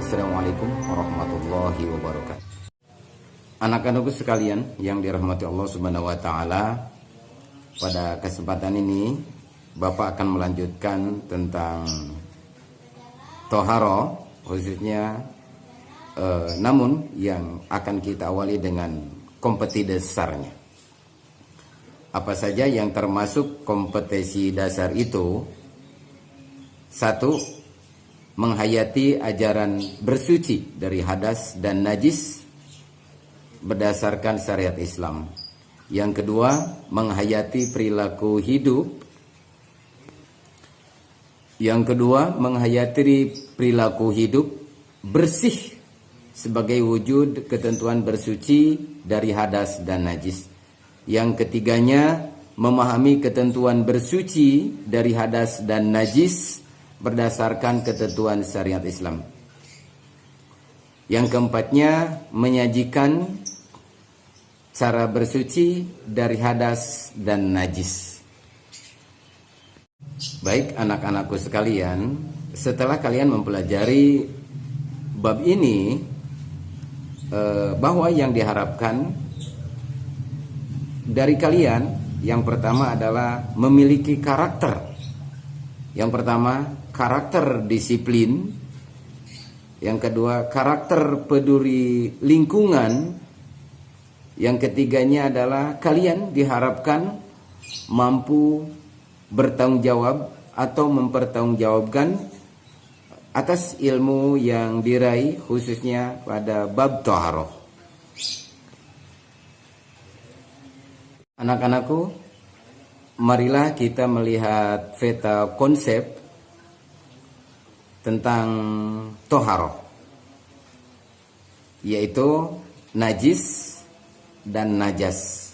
Assalamualaikum warahmatullahi wabarakatuh. Anak-anakku sekalian yang dirahmati Allah Subhanahu wa taala, pada kesempatan ini Bapak akan melanjutkan tentang toharo, khususnya namun yang akan kita awali dengan kompetisi dasarnya. Apa saja yang termasuk kompetisi dasar itu? 1. Menghayati ajaran bersuci dari hadas dan najis berdasarkan syariat Islam. Yang kedua, menghayati perilaku hidup. Yang kedua, menghayati perilaku hidup bersih sebagai wujud ketentuan bersuci dari hadas dan najis. Yang ketiganya, memahami ketentuan bersuci dari hadas dan najis berdasarkan ketentuan syariat Islam. Yang keempatnya, menyajikan cara bersuci dari hadas dan najis. Baik anak-anakku sekalian, setelah kalian mempelajari bab ini, bahwa yang diharapkan dari kalian, yang pertama adalah memiliki karakter. Yang pertama, karakter disiplin. Yang kedua, karakter peduli lingkungan. Yang ketiganya adalah kalian diharapkan mampu bertanggung jawab atau mempertanggungjawabkan atas ilmu yang diraih, khususnya pada bab toharoh. Anak-anakku, marilah kita melihat peta konsep tentang toharoh, yaitu najis dan najas.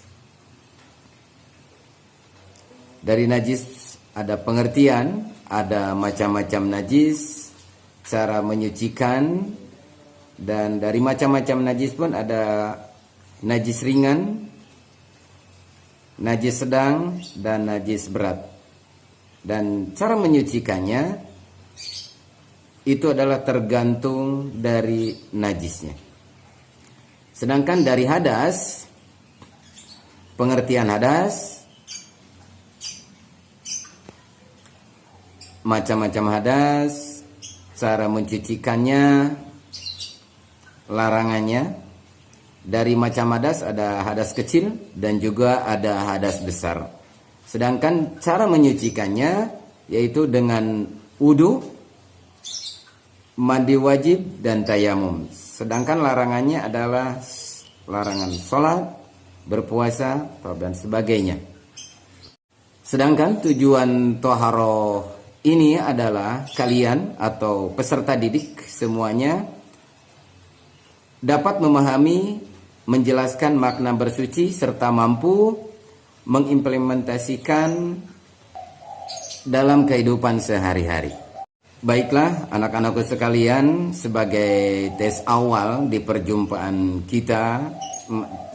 Dari najis ada pengertian, ada macam-macam najis, cara menyucikan, dan dari macam-macam najis pun ada najis ringan, najis sedang, dan najis berat. Dan cara menyucikannya itu adalah tergantung dari najisnya. Sedangkan dari hadas, pengertian hadas, macam-macam hadas, cara mencucikannya, larangannya. Dari macam hadas ada hadas kecil dan juga ada hadas besar. Sedangkan cara menyucikannya yaitu dengan wudu, mandi wajib, dan tayamum. Sedangkan larangannya adalah larangan sholat, berpuasa, dan sebagainya. Sedangkan tujuan toharoh ini adalah kalian atau peserta didik semuanya dapat memahami, menjelaskan makna bersuci serta mampu mengimplementasikan dalam kehidupan sehari-hari. Baiklah anak-anakku sekalian, sebagai tes awal di perjumpaan kita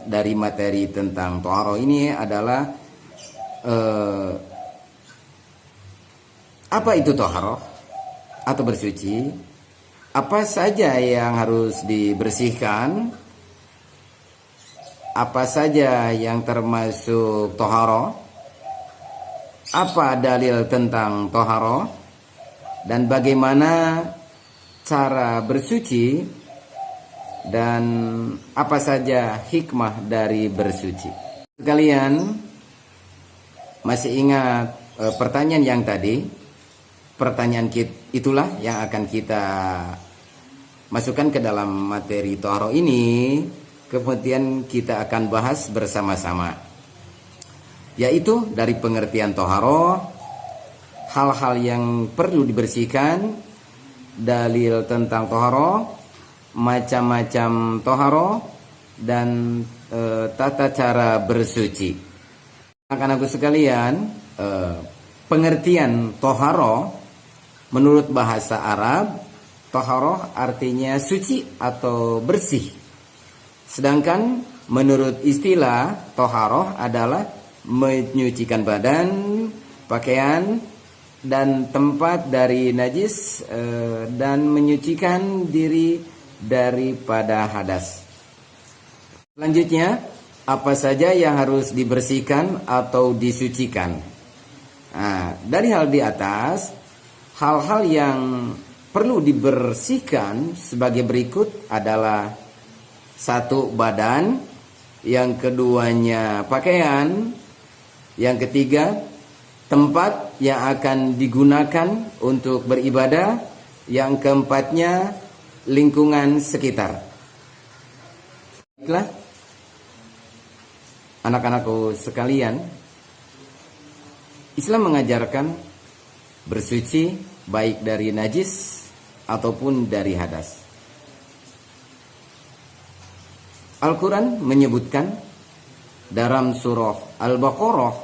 dari materi tentang toharoh ini adalah apa itu toharoh atau bersuci? Apa saja yang harus dibersihkan? Apa saja yang termasuk toharoh? Apa dalil tentang toharoh? Dan bagaimana cara bersuci? Dan apa saja hikmah dari bersuci? Sekalian, masih ingat pertanyaan yang tadi? Pertanyaan itulah yang akan kita masukkan ke dalam materi toharoh ini. Kemudian kita akan bahas bersama-sama, yaitu dari pengertian toharoh, hal-hal yang perlu dibersihkan, dalil tentang toharoh, macam-macam toharoh, dan tata cara bersuci. Anak-anakku sekalian, pengertian toharoh menurut bahasa Arab, toharoh artinya suci atau bersih. Sedangkan menurut istilah toharoh adalah menyucikan badan, pakaian, dan tempat dari najis dan menyucikan diri daripada hadas. Selanjutnya, apa saja yang harus dibersihkan atau disucikan? Nah, dari hal di atas, hal-hal yang perlu dibersihkan sebagai berikut adalah: satu, badan; yang keduanya, pakaian; yang ketiga, tempat yang akan digunakan untuk beribadah; yang keempatnya, lingkungan sekitar. Baiklah, anak-anakku sekalian, Islam mengajarkan bersuci baik dari najis ataupun dari hadas. Al-Quran menyebutkan dalam surah Al-Baqarah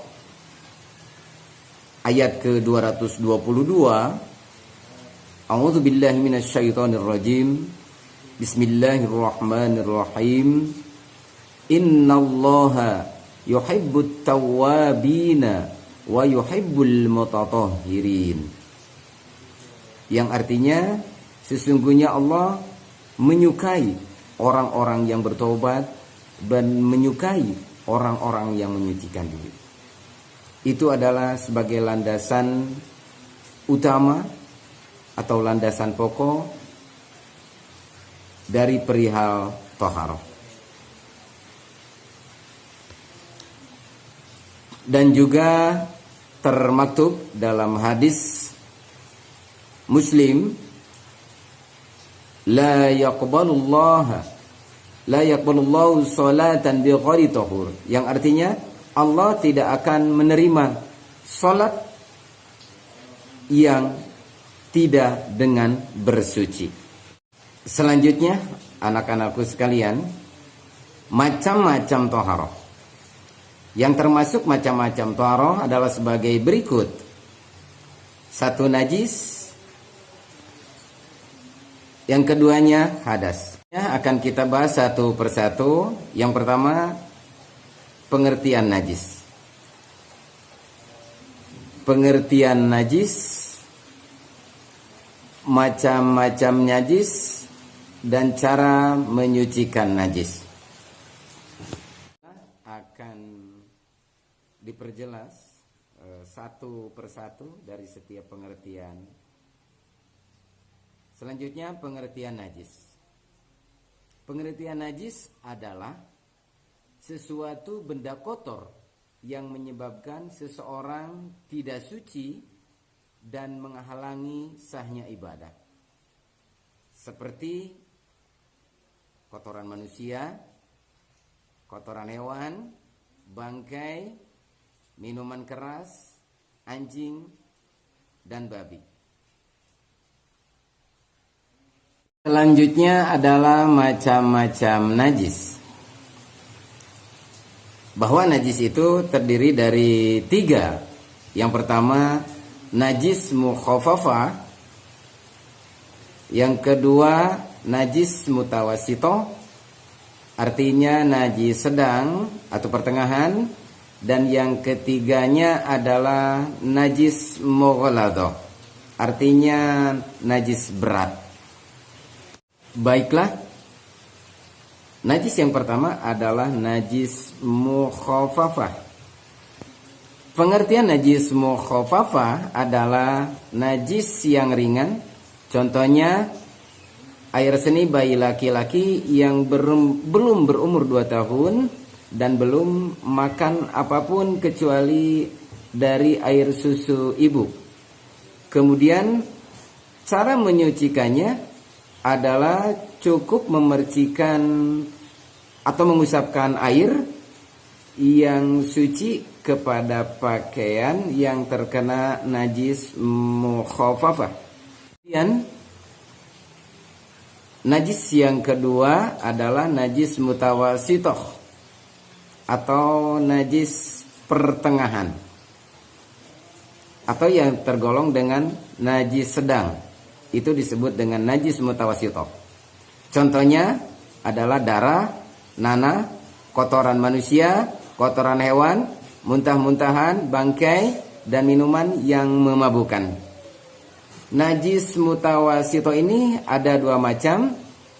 ayat ke-222, A'udzu billahi minasyaitonir rajim. Bismillahirrahmanirrahim. Innallaha yuhibbut tawwabina wa yuhibbul mutatahhirin. Yang artinya, sesungguhnya Allah menyukai orang-orang yang bertobat dan menyukai orang-orang yang menyucikan diri. Itu adalah sebagai landasan utama atau landasan pokok dari perihal thaharah. Dan juga termaktub dalam hadis Muslim, la yaqbalullahu salatan bighairi tahur, yang artinya Allah tidak akan menerima salat yang tidak dengan bersuci. Selanjutnya, anak-anakku sekalian, macam-macam thaharah. Yang termasuk macam-macam thaharah adalah sebagai berikut: satu, najis; yang keduanya, hadas. Akan kita bahas satu persatu. Yang pertama, pengertian najis. Pengertian najis, macam-macam najis, dan cara menyucikan najis akan diperjelas satu persatu dari setiap pengertian. Selanjutnya, pengertian najis. Pengertian najis adalah sesuatu benda kotor yang menyebabkan seseorang tidak suci dan menghalangi sahnya ibadah. Seperti kotoran manusia, kotoran hewan, bangkai, minuman keras, anjing, dan babi. Selanjutnya adalah macam-macam najis. Bahwa najis itu terdiri dari 3. Yang pertama, najis mukhaffafah. Yang kedua, najis mutawassithah, artinya najis sedang atau pertengahan. Dan yang ketiganya adalah najis mughaladhah, artinya najis berat. Baiklah, najis yang pertama adalah najis mukhaffafah. Pengertian najis mukhaffafah adalah najis yang ringan. Contohnya, air seni bayi laki-laki yang belum berumur 2 tahun dan belum makan apapun kecuali dari air susu ibu. Kemudian cara menyucikannya adalah cukup memercikan atau mengusapkan air yang suci kepada pakaian yang terkena najis mukhaffafah. Kemudian najis yang kedua adalah najis mutawassithah atau najis pertengahan, atau yang tergolong dengan najis sedang. Itu disebut dengan najis mutawassithah. Contohnya adalah darah, nanah, kotoran manusia, kotoran hewan, muntah-muntahan, bangkai, dan minuman yang memabukkan. Najis mutawasito ini ada dua macam,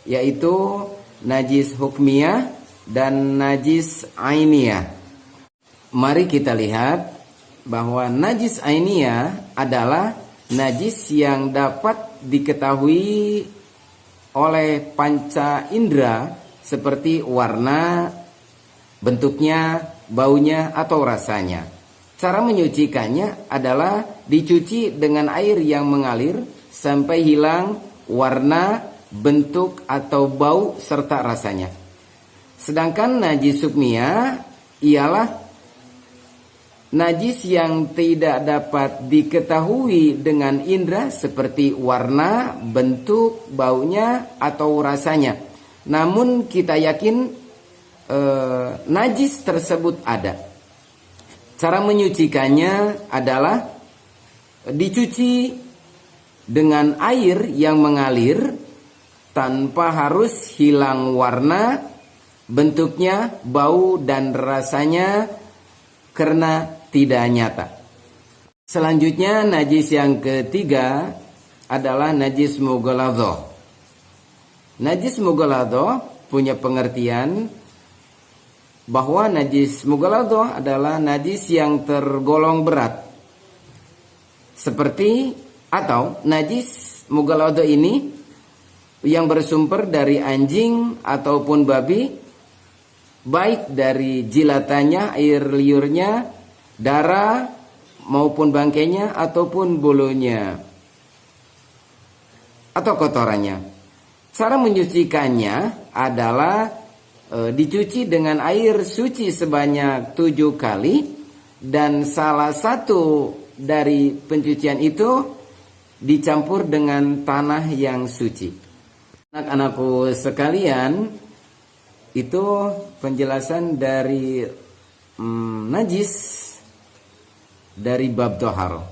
yaitu najis hukmiyah dan najis ainiyah. Mari kita lihat bahwa najis ainiyah adalah najis yang dapat diketahui oleh panca indera seperti warna, bentuknya, baunya, atau rasanya. Cara menyucikannya adalah dicuci dengan air yang mengalir sampai hilang warna, bentuk, atau bau serta rasanya. Sedangkan najis hukmiyah ialah najis yang tidak dapat diketahui dengan indera seperti warna, bentuk, baunya, atau rasanya. Namun kita yakin najis tersebut ada. Cara menyucikannya adalah dicuci dengan air yang mengalir tanpa harus hilang warna, bentuknya, bau, dan rasanya karena tidak nyata. Selanjutnya najis yang ketiga adalah najis mughaladhah. Najis mughaladhah punya pengertian bahwa najis mughaladhah adalah najis yang tergolong berat. Seperti atau najis mughaladhah ini yang bersumber dari anjing ataupun babi, baik dari jilatannya, air liurnya, darah maupun bangkainya ataupun bulunya atau kotorannya. Cara menyucikannya adalah dicuci dengan air suci sebanyak 7 kali, dan salah satu dari pencucian itu dicampur dengan tanah yang suci. Anak-anakku sekalian, itu penjelasan dari najis dari bab toharo.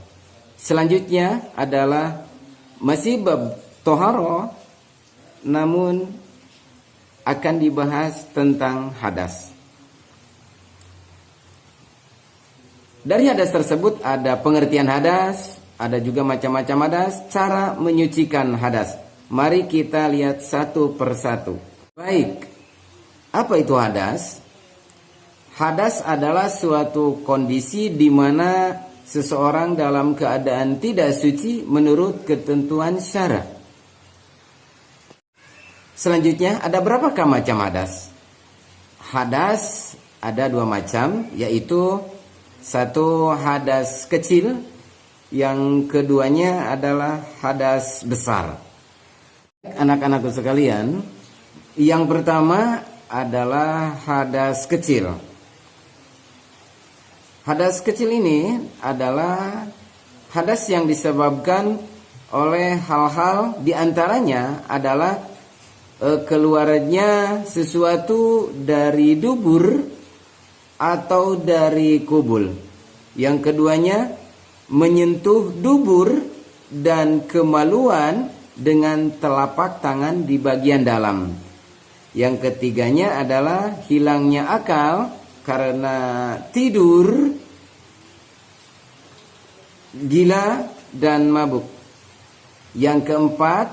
Selanjutnya adalah masih bab toharo, namun akan dibahas tentang hadas. Dari hadas tersebut ada pengertian hadas, ada juga macam-macam hadas, cara menyucikan hadas. Mari kita lihat satu persatu. Baik, apa itu hadas? Hadas adalah suatu kondisi di mana seseorang dalam keadaan tidak suci menurut ketentuan syara. Selanjutnya, ada berapakah macam hadas? Hadas ada 2 macam, yaitu satu hadas kecil, yang keduanya adalah hadas besar. Anak-anakku sekalian, yang pertama adalah hadas kecil. Hadas kecil ini adalah hadas yang disebabkan oleh hal-hal, diantaranya adalah keluarnya sesuatu dari dubur atau dari kubul. Yang keduanya menyentuh dubur dan kemaluan dengan telapak tangan di bagian dalam. Yang ketiganya adalah hilangnya akal karena tidur, gila, dan mabuk. Yang keempat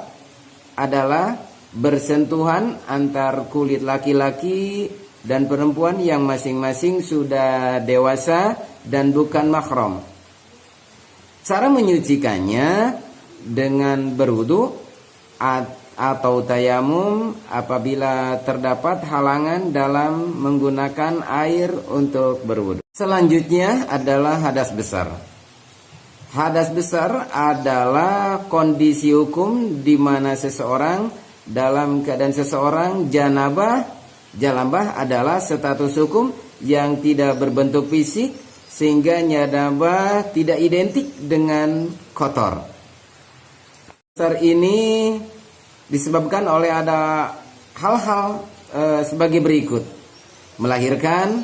adalah bersentuhan antar kulit laki-laki dan perempuan yang masing-masing sudah dewasa dan bukan mahram. Cara menyucikannya dengan berwudu atau tayamum apabila terdapat halangan dalam menggunakan air untuk berwudu. Selanjutnya adalah hadas besar. Hadas besar adalah kondisi hukum di mana seseorang dalam keadaan seseorang jalambah adalah status hukum yang tidak berbentuk fisik, sehingga janabah tidak identik dengan kotor. Besar ini disebabkan oleh ada hal-hal sebagai berikut: melahirkan,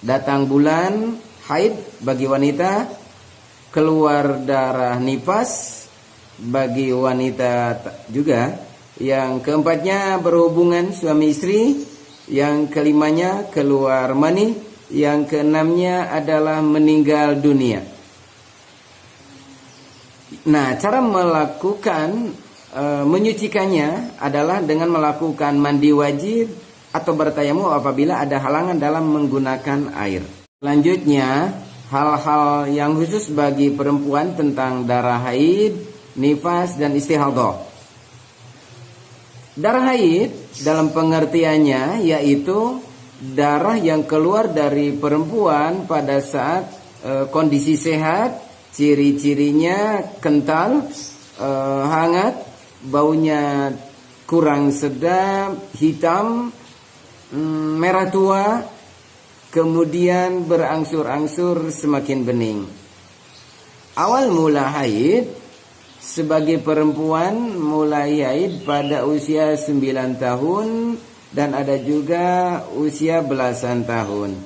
datang bulan haid bagi wanita, keluar darah nifas bagi wanita juga, yang keempatnya berhubungan suami istri, yang kelimanya keluar mani, yang keenamnya adalah meninggal dunia. Nah, cara melakukan menyucikannya adalah dengan melakukan mandi wajib atau bertayamum apabila ada halangan dalam menggunakan air. Selanjutnya, hal-hal yang khusus bagi perempuan tentang darah haid, nifas, dan istihadah. Darah haid dalam pengertiannya yaitu darah yang keluar dari perempuan pada saat kondisi sehat, ciri-cirinya kental, hangat, baunya kurang sedap, hitam, merah tua, kemudian berangsur-angsur semakin bening. Awal mula haid sebagai perempuan mulai haid pada usia 9 tahun dan ada juga usia belasan tahun.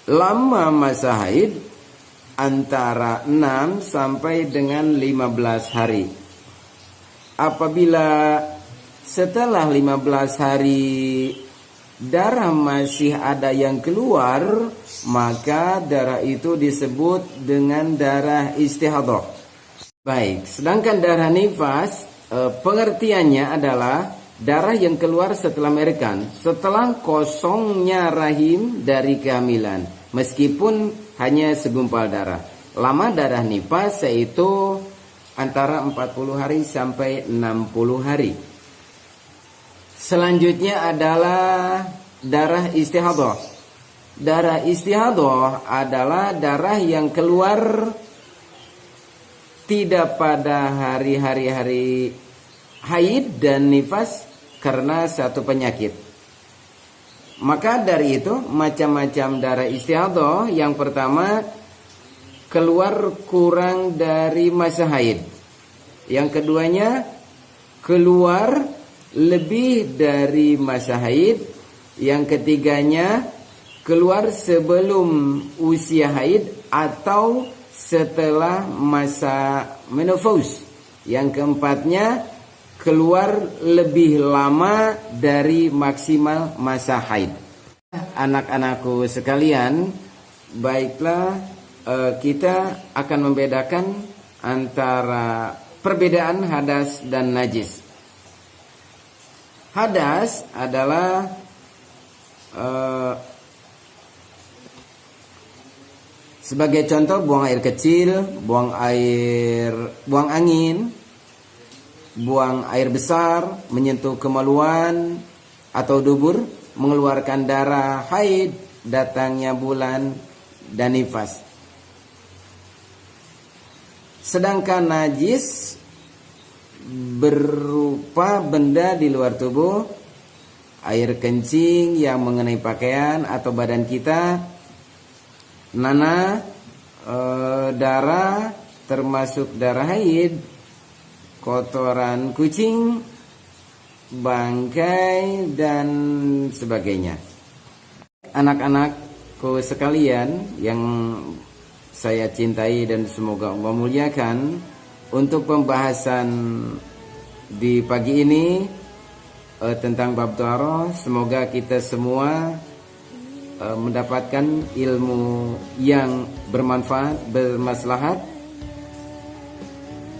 Lama masa haid antara 6 sampai dengan 15 hari. Apabila setelah 15 hari darah masih ada yang keluar, maka darah itu disebut dengan darah istihadah. Baik, sedangkan darah nifas pengertiannya adalah darah yang keluar setelah melahirkan, setelah kosongnya rahim dari kehamilan, meskipun hanya segumpal darah. Lama darah nifas yaitu antara 40 hari sampai 60 hari. Selanjutnya adalah darah istihadah. Darah istihadah adalah darah yang keluar tidak pada hari-hari haid dan nifas karena satu penyakit. Maka dari itu macam-macam darah istihadah. Yang pertama, keluar kurang dari masa haid. Yang keduanya, keluar lebih dari masa haid. Yang ketiganya, keluar sebelum usia haid atau setelah masa menopause. Yang keempatnya, keluar lebih lama dari maksimal masa haid. Anak-anakku sekalian, baiklah, kita akan membedakan antara perbedaan hadas dan najis. Hadas adalah sebagai contoh buang air kecil, buang angin, buang air besar, menyentuh kemaluan atau dubur, mengeluarkan darah haid, datangnya bulan dan nifas. Sedangkan najis berupa benda di luar tubuh, air kencing yang mengenai pakaian atau badan kita, nanah, darah termasuk darah haid, kotoran kucing, bangkai, dan sebagainya. Anak-anakku sekalian yang saya cintai dan semoga Allah muliakan, untuk pembahasan di pagi ini tentang bab taharah, semoga kita semua mendapatkan ilmu yang bermanfaat, bermaslahat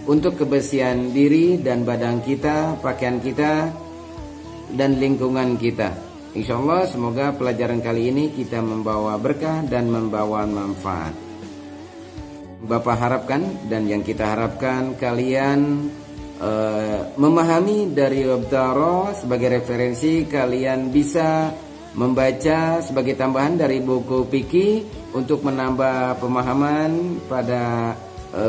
untuk kebersihan diri dan badan kita, pakaian kita, dan lingkungan kita. Insyaallah semoga pelajaran kali ini kita membawa berkah dan membawa manfaat. Bapak harapkan dan yang kita harapkan kalian memahami dari bab taharah sebagai referensi, kalian bisa membaca sebagai tambahan dari buku fikih untuk menambah pemahaman pada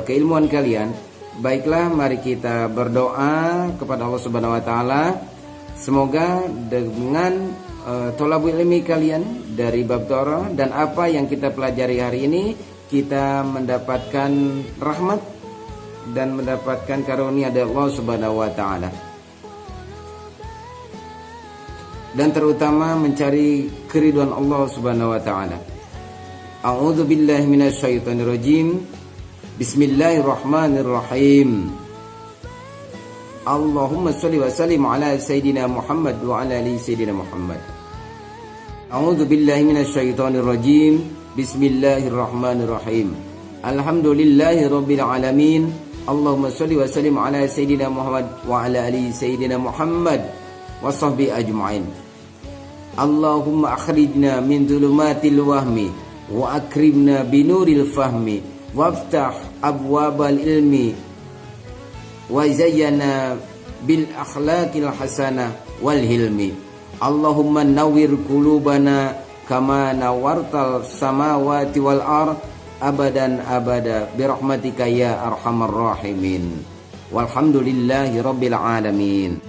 keilmuan kalian. Baiklah, mari kita berdoa kepada Allah Subhanahu wa taala. Semoga dengan thalabul ilmi kalian dari bab taharah dan apa yang kita pelajari hari ini, kita mendapatkan rahmat dan mendapatkan karunia dari Allah Subhanahu wa taala. Dan terutama mencari keridhaan Allah Subhanahu wa taala. A'udzu billahi minasyaitonir rajim. Bismillahirrahmanirrahim. Allahumma shalli wa sallim ala sayidina Muhammad wa ala ali sayidina Muhammad. A'udzu billahi minasyaitonir rajim. Bismillahirrahmanirrahim. Alhamdulillahi rabbil alamin. Allahumma sholli wa sallim ala sayyidina Muhammad wa ala ali sayyidina Muhammad wa sahbihi ajma'in. Allahumma akhrijna min dhulumatil wahmi wa akrimna binuril fahmi waftah abwabal ilmi wa zayyana bil akhlaqil hasanah wal hilmi. Allahumma nawwir qulubana kama nawartal samawati wal ard abadan abada birahmatika ya arhamar rahimin. Walhamdulillahi rabbil alamin.